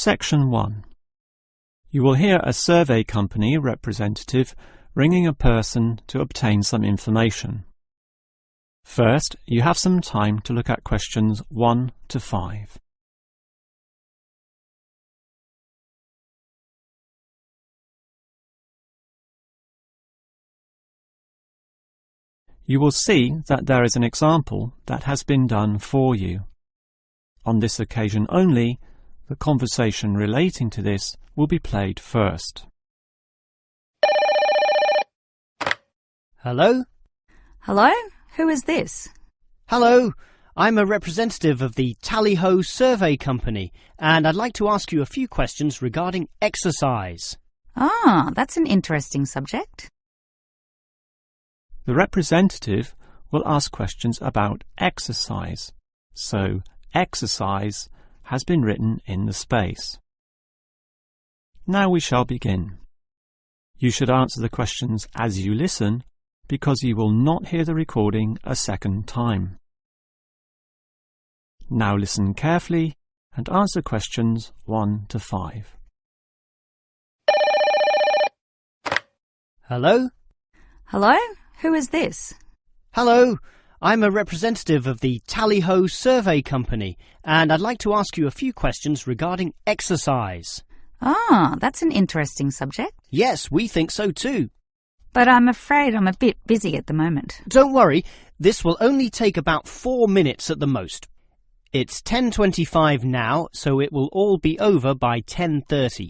Section 1. You will hear a survey company representative ringing a person to obtain some information. First, you have some time to look at questions 1 to 5. You will see that there is an example that has been done for you. On this occasion only, the conversation relating to this will be played first. Hello? Hello? Who is this? Hello, I'm a representative of the Tally-Ho Survey Company, and I'd like to ask you a few questions regarding exercise. Ah, that's an interesting subject. The representative will ask questions about exercise, so exercise has been written in the space. Now we shall begin. You should answer the questions as you listen, because you will not hear the recording a second time. Now listen carefully and answer questions 1 to 5. Hello? Hello? Who is this? Hello, I'm a representative of the Tally-Ho Survey Company, and I'd like to ask you a few questions regarding exercise. Ah, that's an interesting subject. Yes, we think so too. But I'm afraid I'm a bit busy at the moment. Don't worry, this will only take about 4 minutes at the most. It's 10:25 now, so it will all be over by 10:30.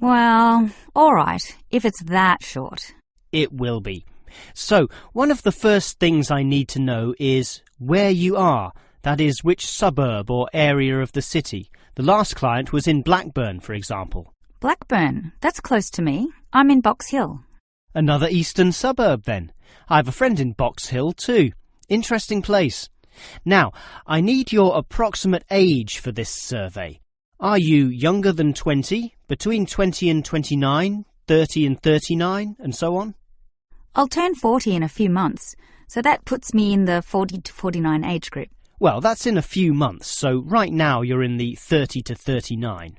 Well, all right, if it's that short. It will be. So, one of the first things I need to know is where you are, that is, which suburb or area of the city. The last client was in Blackburn, for example. Blackburn, that's close to me. I'm in Box Hill. Another eastern suburb, then. I have a friend in Box Hill, too. Interesting place. Now, I need your approximate age for this survey. Are you younger than 20, between 20 and 29, 30 and 39, and so on? I'll turn 40 in a few months, so that puts me in the 40 to 49 age group. Well, that's in a few months, so right now you're in the 30 to 39.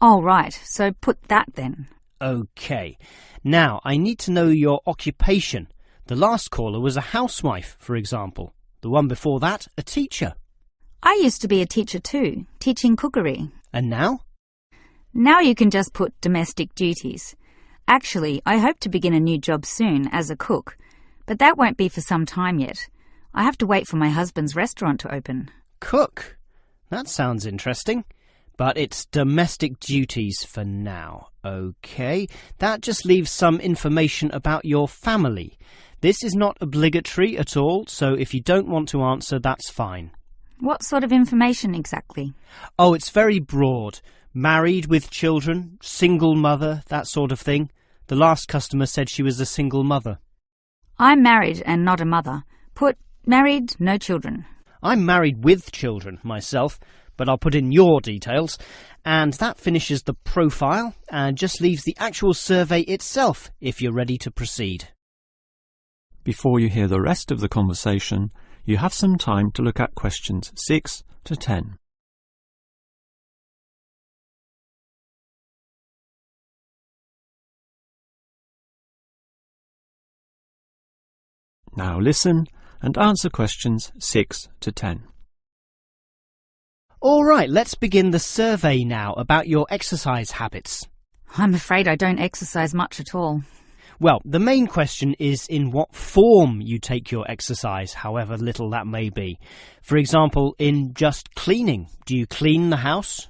Oh, right, so put that then. OK. Now, I need to know your occupation. The last caller was a housewife, for example. The one before that, a teacher. I used to be a teacher too, teaching cookery. And now? Now you can just put domestic duties. Actually, I hope to begin a new job soon as a cook, but that won't be for some time yet. I have to wait for my husband's restaurant to open. Cook? That sounds interesting. But it's domestic duties for now. OK, that just leaves some information about your family. This is not obligatory at all, so if you don't want to answer, that's fine. What sort of information exactly? Oh, it's very broad. Married with children, single mother, that sort of thing. The last customer said she was a single mother. I'm married and not a mother. Put married, no children. I'm married with children myself, but I'll put in your details. And that finishes the profile and just leaves the actual survey itself if you're ready to proceed. Before you hear the rest of the conversation, you have some time to look at questions 6 to 10. Now listen and answer questions 6 to 10. All right, let's begin the survey now about your exercise habits. I'm afraid I don't exercise much at all. Well, the main question is in what form you take your exercise, however little that may be. For example, in just cleaning. Do you clean the house?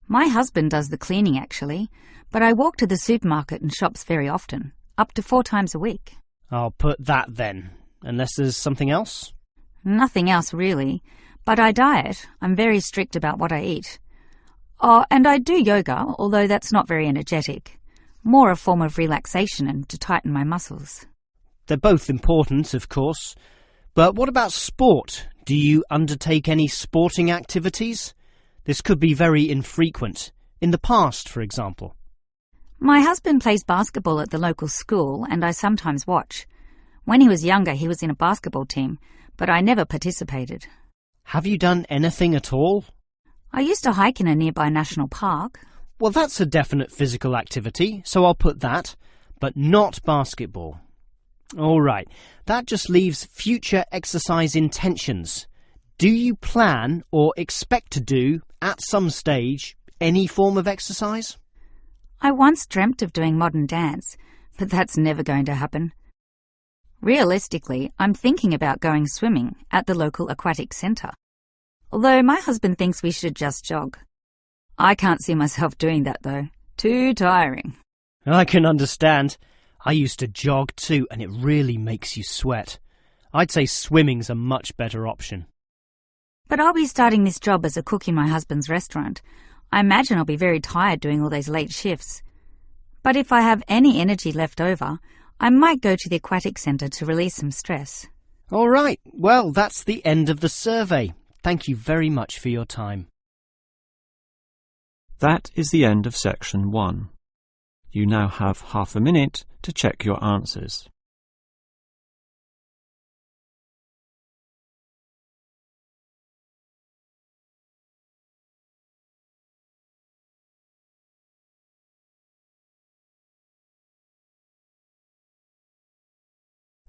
My husband does the cleaning, actually, but I walk to the supermarket and shops very often, up to 4 times a week. I'll put that then, unless there's something else. Nothing else, really. But I diet. I'm very strict about what I eat. Oh, and I do yoga, although that's not very energetic. More a form of relaxation and to tighten my muscles. They're both important, of course. But what about sport? Do you undertake any sporting activities? This could be very infrequent. In the past, for example. My husband plays basketball at the local school, and I sometimes watch. When he was younger, he was in a basketball team, but I never participated. Have you done anything at all? I used to hike in a nearby national park. Well, that's a definite physical activity, so I'll put that, but not basketball. All right, that just leaves future exercise intentions. Do you plan or expect to do, at some stage, any form of exercise? I once dreamt of doing modern dance, but that's never going to happen. Realistically, I'm thinking about going swimming at the local aquatic centre, although my husband thinks we should just jog. I can't see myself doing that, though. Too tiring. I can understand. I used to jog too, and it really makes you sweat. I'd say swimming's a much better option. But I'll be starting this job as a cook in my husband's restaurant. I imagine I'll be very tired doing all those late shifts. But if I have any energy left over, I might go to the aquatic centre to release some stress. All right, well, that's the end of the survey. Thank you very much for your time. That is the end of section 1. You now have half a minute to check your answers.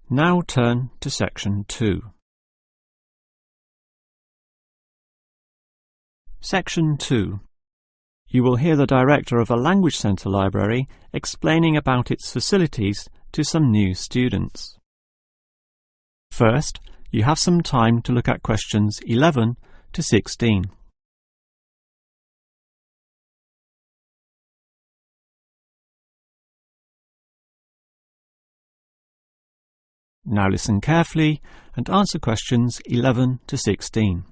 Now turn to section 2. Section 2. You will hear the director of a Language Centre library explaining about its facilities to some new students. First, you have some time to look at questions 11 to 16. Now listen carefully and answer questions 11 to 16.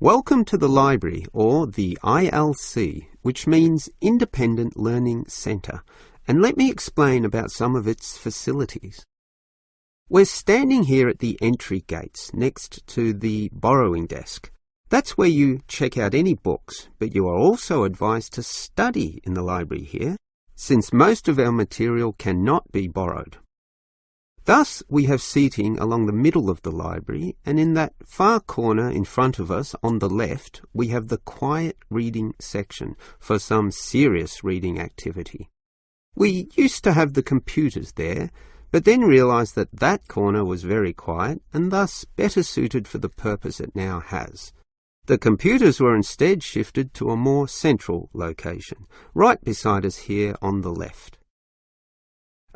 Welcome to the library, or the ILC, which means Independent Learning Centre, and let me explain about some of its facilities. We're standing here at the entry gates next to the borrowing desk. That's where you check out any books, but you are also advised to study in the library here, since most of our material cannot be borrowed. Thus, we have seating along the middle of the library, and in that far corner in front of us on the left, we have the quiet reading section for some serious reading activity. We used to have the computers there, but then realised that that corner was very quiet and thus better suited for the purpose it now has. The computers were instead shifted to a more central location, right beside us here on the left.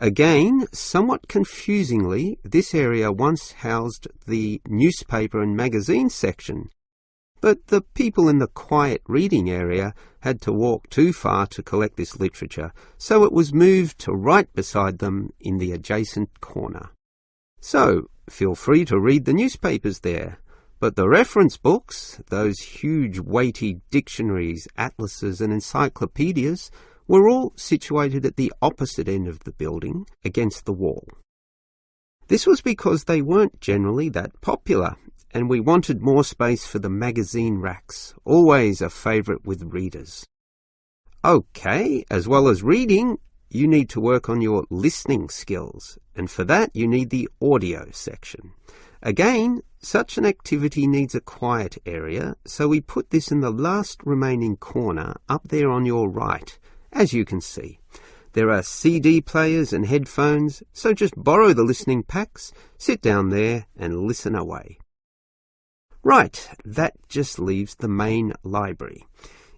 Again, somewhat confusingly, this area once housed the newspaper and magazine section, but the people in the quiet reading area had to walk too far to collect this literature, so it was moved to right beside them in the adjacent corner. So, feel free to read the newspapers there, but the reference books, those huge weighty dictionaries, atlases and encyclopedias, were all situated at the opposite end of the building, against the wall. This was because they weren't generally that popular, and we wanted more space for the magazine racks, always a favourite with readers. OK, as well as reading, you need to work on your listening skills, and for that you need the audio section. Again, such an activity needs a quiet area, so we put this in the last remaining corner up there on your right. As you can see, there are CD players and headphones, so just borrow the listening packs, sit down there and listen away. Right, that just leaves the main library.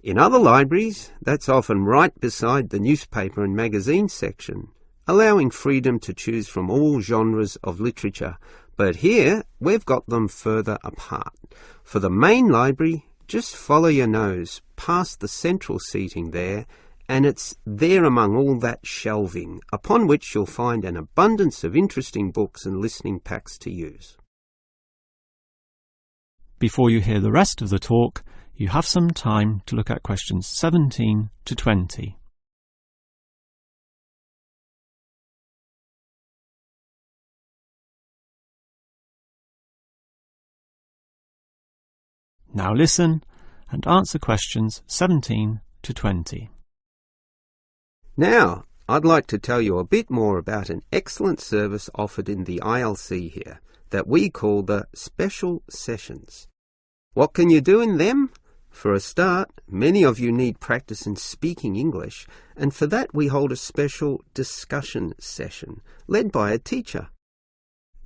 In other libraries, that's often right beside the newspaper and magazine section, allowing freedom to choose from all genres of literature, but here we've got them further apart. For the main library, just follow your nose past the central seating there, and it's there among all that shelving, upon which you'll find an abundance of interesting books and listening packs to use. Before you hear the rest of the talk, you have some time to look at questions 17 to 20. Now listen and answer questions 17 to 20. Now, I'd like to tell you a bit more about an excellent service offered in the ILC here that we call the Special Sessions. What can you do in them? For a start, many of you need practice in speaking English, and for that we hold a special discussion session, led by a teacher.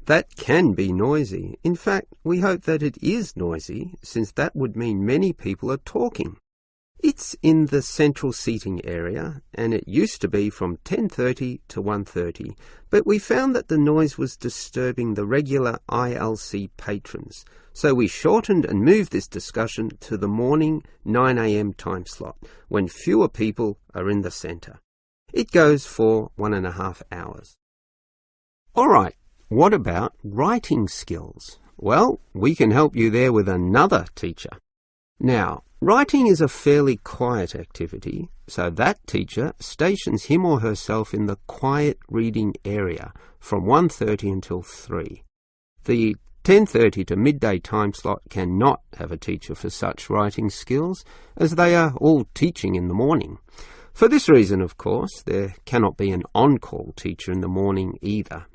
That can be noisy. In fact, we hope that it is noisy, since that would mean many people are talking. It's in the central seating area, and it used to be from 10:30 to 1:30, but we found that the noise was disturbing the regular ILC patrons, so we shortened and moved this discussion to the morning 9 a.m. time slot, when fewer people are in the centre. It goes for 1.5 hours. All right, what about writing skills? Well, we can help you there with another teacher. Now, writing is a fairly quiet activity, so that teacher stations him or herself in the quiet reading area from 1:30 until 3. The 10:30 to midday time slot cannot have a teacher for such writing skills, as they are all teaching in the morning. For this reason, of course, there cannot be an on-call teacher in the morning either.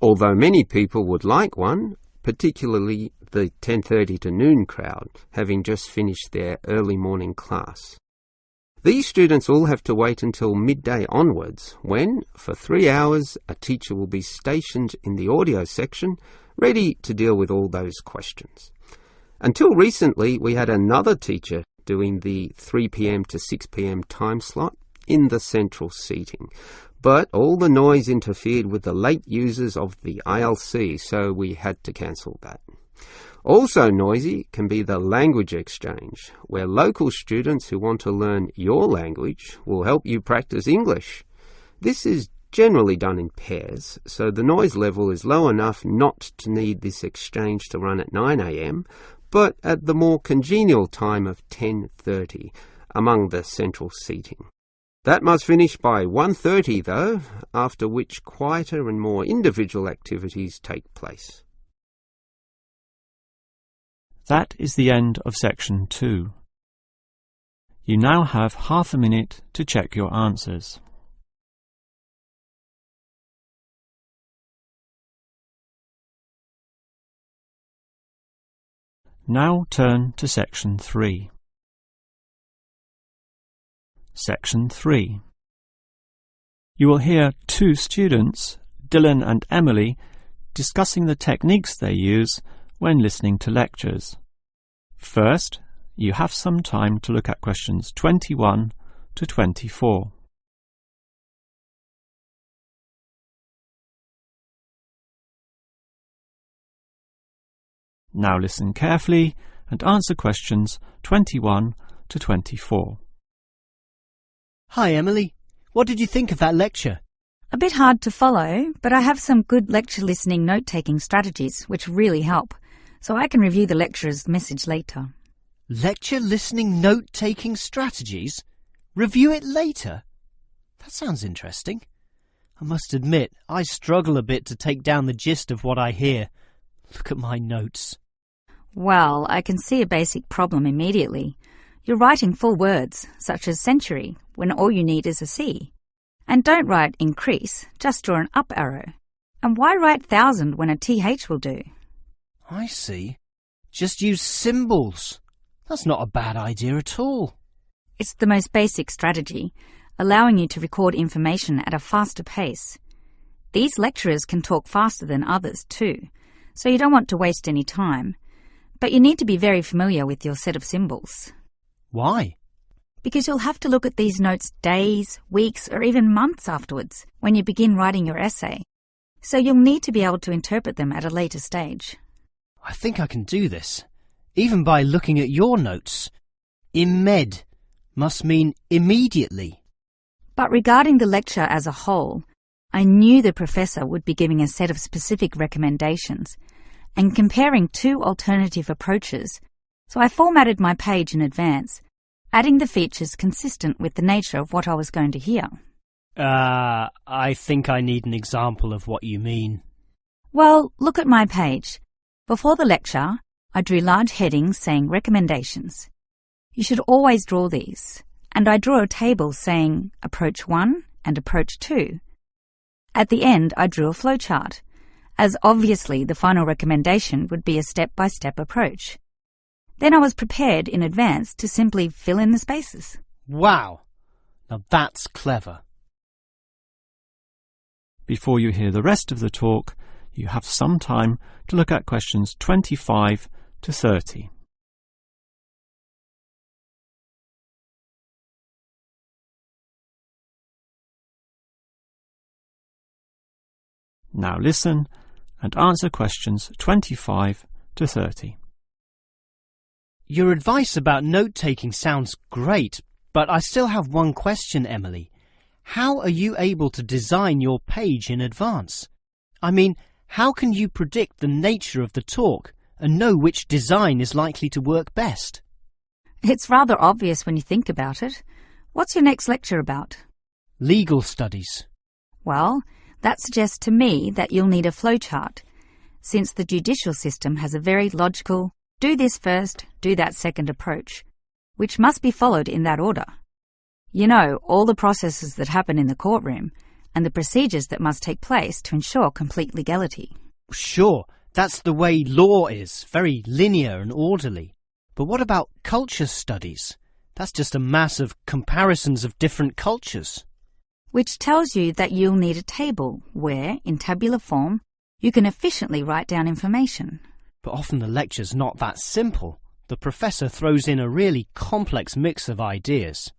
Although many people would like one, particularly the 10:30 to noon crowd, having just finished their early morning class. These students all have to wait until midday onwards, when, for 3 hours, a teacher will be stationed in the audio section, ready to deal with all those questions. Until recently, we had another teacher doing the 3 p.m. to 6 p.m. time slot in the central seating. But all the noise interfered with the late users of the ILC, so we had to cancel that. Also noisy can be the language exchange, where local students who want to learn your language will help you practice English. This is generally done in pairs, so the noise level is low enough not to need this exchange to run at 9 a.m, but at the more congenial time of 10:30 among the central seating. That must finish by 1:30 though, after which quieter and more individual activities take place. That is the end of section 2. You now have half a minute to check your answers. Now turn to section 3. Section 3. You will hear two students, Dylan and Emily, discussing the techniques they use when listening to lectures. First, you have some time to look at questions 21 to 24. Now listen carefully and answer questions 21 to 24. Hi, Emily. What did you think of that lecture? A bit hard to follow, but I have some good lecture listening note-taking strategies which really help, so I can review the lecturer's message later. Lecture listening note-taking strategies? Review it later? That sounds interesting. I must admit, I struggle a bit to take down the gist of what I hear. Look at my notes. Well, I can see a basic problem immediately. You're writing full words, such as century, when all you need is a C. And don't write increase, just draw an up arrow. And why write thousand when a TH will do? I see. Just use symbols. That's not a bad idea at all. It's the most basic strategy, allowing you to record information at a faster pace. These lecturers can talk faster than others too, so you don't want to waste any time. But you need to be very familiar with your set of symbols. Why? Because you'll have to look at these notes days, weeks, or even months afterwards when you begin writing your essay. So you'll need to be able to interpret them at a later stage. I think I can do this, even by looking at your notes. Imed must mean immediately. But regarding the lecture as a whole, I knew the professor would be giving a set of specific recommendations and comparing two alternative approaches, so I formatted my page in advance, adding the features consistent with the nature of what I was going to hear. I think I need an example of what you mean. Well, look at my page. Before the lecture, I drew large headings saying recommendations. You should always draw these, and I drew a table saying approach 1 and approach 2. At the end, I drew a flowchart, as obviously the final recommendation would be a step-by-step approach. Then I was prepared in advance to simply fill in the spaces. Wow! Now that's clever. Before you hear the rest of the talk, you have some time to look at questions 25 to 30. Now listen and answer questions 25 to 30. Your advice about note-taking sounds great, but I still have one question, Emily. How are you able to design your page in advance? I mean, how can you predict the nature of the talk and know which design is likely to work best? It's rather obvious when you think about it. What's your next lecture about? Legal studies. Well, that suggests to me that you'll need a flowchart, since the judicial system has a very logical, do this first, do that second approach, which must be followed in that order. You know, all the processes that happen in the courtroom and the procedures that must take place to ensure complete legality. Sure, that's the way law is, very linear and orderly. But what about culture studies? That's just a mass of comparisons of different cultures. Which tells you that you'll need a table where, in tabular form, you can efficiently write down information. But often the lecture's not that simple. The professor throws in a really complex mix of ideas.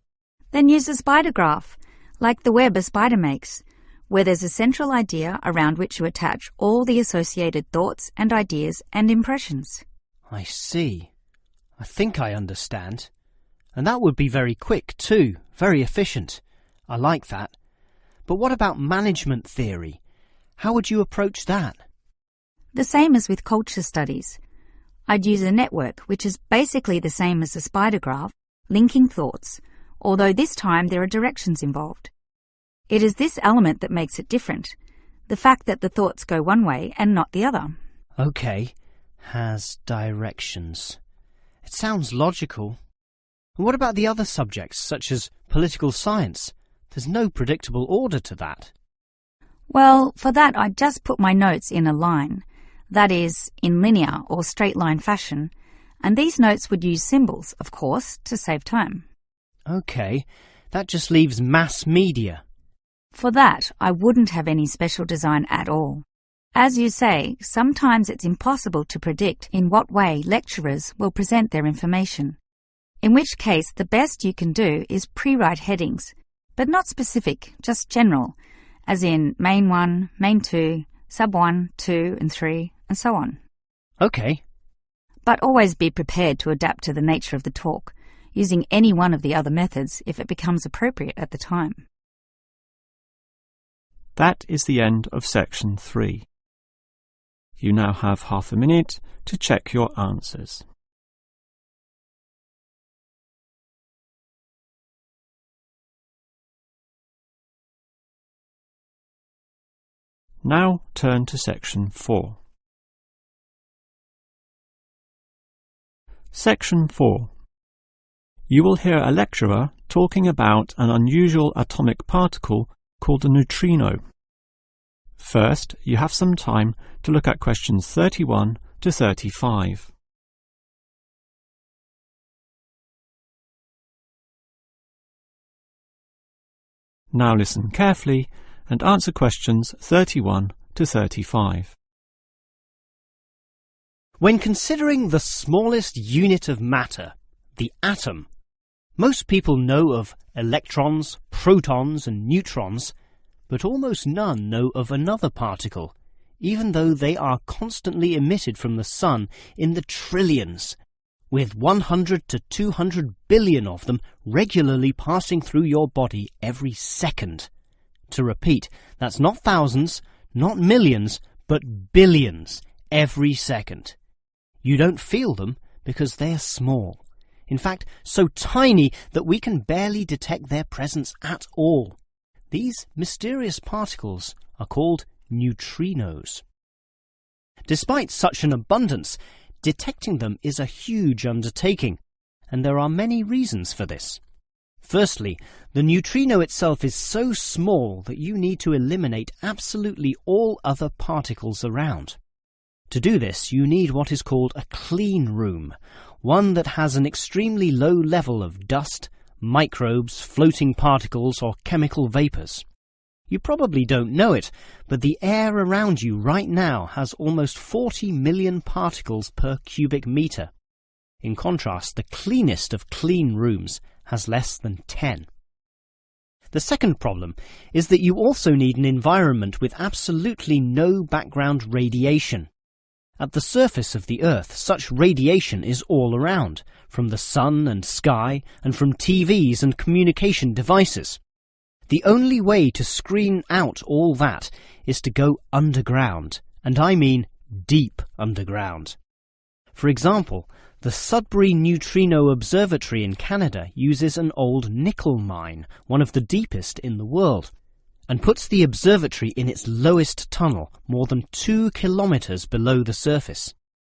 Then use a spider graph, like the web a spider makes, where there's a central idea around which you attach all the associated thoughts and ideas and impressions. I see. I think I understand. And that would be very quick too, very efficient. I like that. But what about management theory? How would you approach that? The same as with culture studies. I'd use a network, which is basically the same as a spider graph, linking thoughts, although this time there are directions involved. It is this element that makes it different, the fact that the thoughts go one way and not the other. Okay, has directions. It sounds logical. And what about the other subjects, such as political science? There's no predictable order to that. Well, for that I'd just put my notes in a line, that is, in linear or straight line fashion, and these notes would use symbols, of course, to save time. Okay, that just leaves mass media. For that, I wouldn't have any special design at all. As you say, sometimes it's impossible to predict in what way lecturers will present their information, in which case the best you can do is pre-write headings, but not specific, just general, as in Main 1, Main 2, Sub 1, 2 and 3, and so on. Okay. But always be prepared to adapt to the nature of the talk, using any one of the other methods if it becomes appropriate at the time. That is the end of section 3. You now have half a minute to check your answers. Now turn to section 4. Section 4. You will hear a lecturer talking about an unusual atomic particle called a neutrino. First, you have some time to look at questions 31 to 35. Now listen carefully and answer questions 31 to 35. When considering the smallest unit of matter, the atom, most people know of electrons, protons and neutrons, but almost none know of another particle, even though they are constantly emitted from the sun in the trillions, with 100 to 200 billion of them regularly passing through your body every second. To repeat, that's not thousands, not millions, but billions every second. You don't feel them because they are small. In fact, so tiny that we can barely detect their presence at all. These mysterious particles are called neutrinos. Despite such an abundance, detecting them is a huge undertaking, and there are many reasons for this. Firstly, the neutrino itself is so small that you need to eliminate absolutely all other particles around. To do this, you need what is called a clean room, one that has an extremely low level of dust, microbes, floating particles or chemical vapours. You probably don't know it, but the air around you right now has almost 40 million particles per cubic metre. In contrast, the cleanest of clean rooms has less than 10. The second problem is that you also need an environment with absolutely no background radiation. At the surface of the Earth, such radiation is all around, from the sun and sky, and from TVs and communication devices. The only way to screen out all that is to go underground, and I mean deep underground. For example, the Sudbury Neutrino Observatory in Canada uses an old nickel mine, one of the deepest in the world, and puts the observatory in its lowest tunnel, more than 2 kilometres below the surface.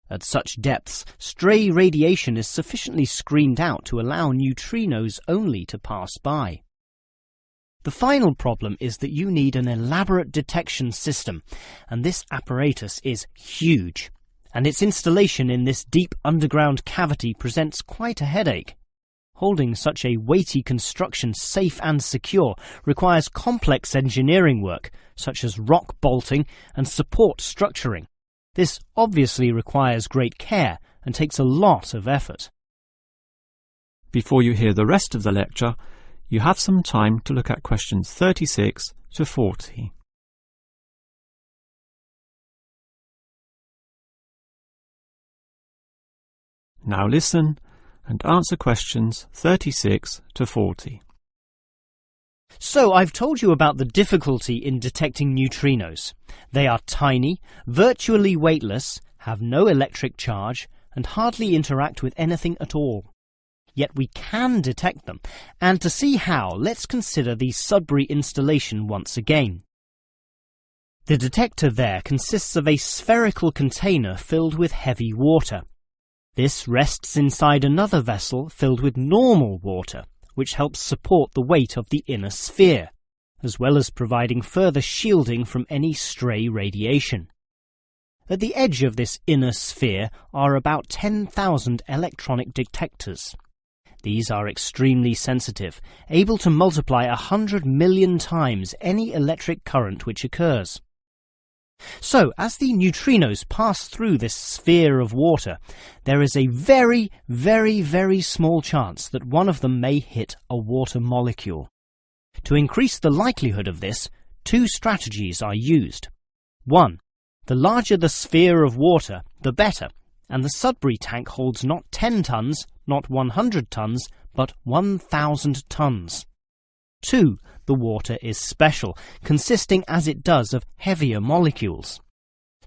At such depths, stray radiation is sufficiently screened out to allow neutrinos only to pass by. The final problem is that you need an elaborate detection system, and this apparatus is huge, and its installation in this deep underground cavity presents quite a headache. Holding such a weighty construction safe and secure requires complex engineering work, such as rock bolting and support structuring. This obviously requires great care and takes a lot of effort. Before you hear the rest of the lecture, you have some time to look at questions 36 to 40. Now listen and answer questions 36 to 40. So I've told you about the difficulty in detecting neutrinos. They are tiny, virtually weightless, have no electric charge, and hardly interact with anything at all. Yet we can detect them, and to see how, let's consider the Sudbury installation once again. The detector there consists of a spherical container filled with heavy water. This rests inside another vessel filled with normal water, which helps support the weight of the inner sphere, as well as providing further shielding from any stray radiation. At the edge of this inner sphere are about 10,000 electronic detectors. These are extremely sensitive, able to multiply 100 million times any electric current which occurs. So, as the neutrinos pass through this sphere of water, there is a very, very, very small chance that one of them may hit a water molecule. To increase the likelihood of this, 2 strategies are used. 1. The larger the sphere of water, the better, and the Sudbury tank holds not 10 tons, not 100 tons, but 1,000 tons. 2. The water is special, consisting as it does of heavier molecules.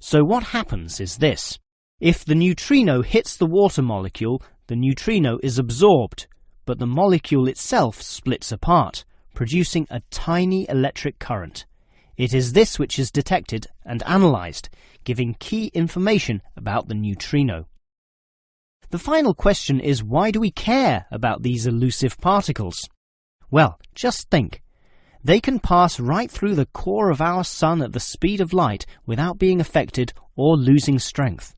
So what happens is this. If the neutrino hits the water molecule, the neutrino is absorbed, but the molecule itself splits apart, producing a tiny electric current. It is this which is detected and analysed, giving key information about the neutrino. The final question is, why do we care about these elusive particles? Well, just think. They can pass right through the core of our sun at the speed of light without being affected or losing strength.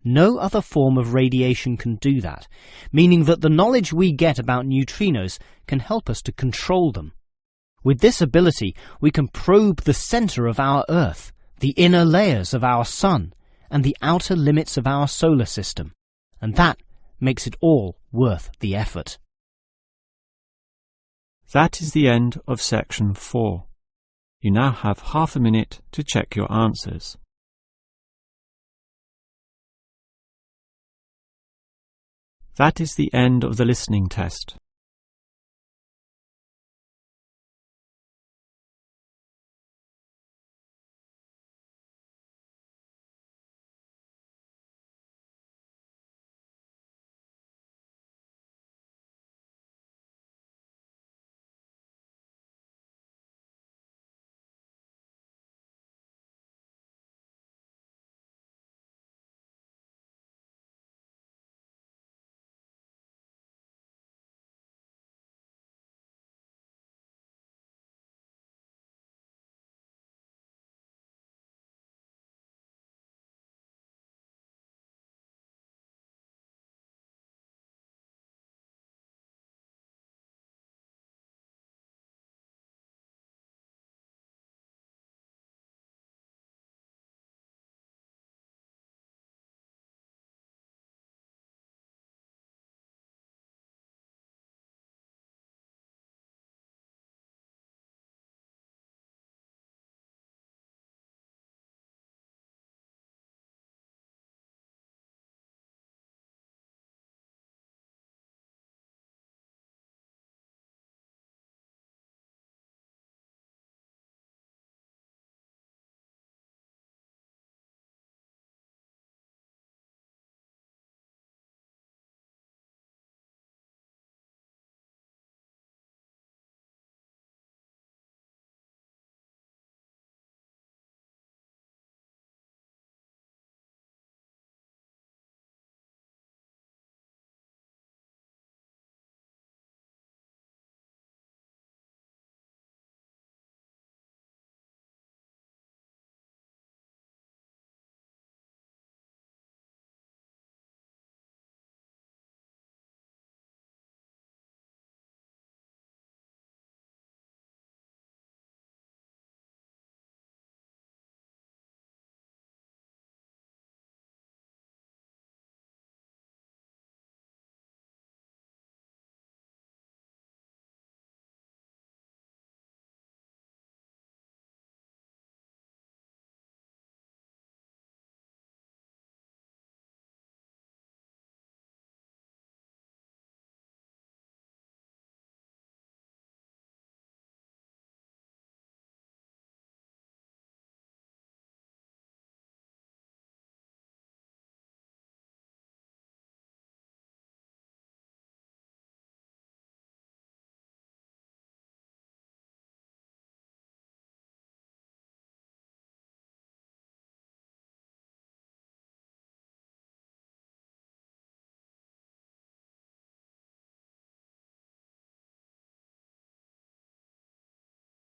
No other form of radiation can do that, meaning that the knowledge we get about neutrinos can help us to control them. With this ability, we can probe the centre of our Earth, the inner layers of our sun, and the outer limits of our solar system. And that makes it all worth the effort. That is the end of section 4. You now have half a minute to check your answers. That is the end of the listening test.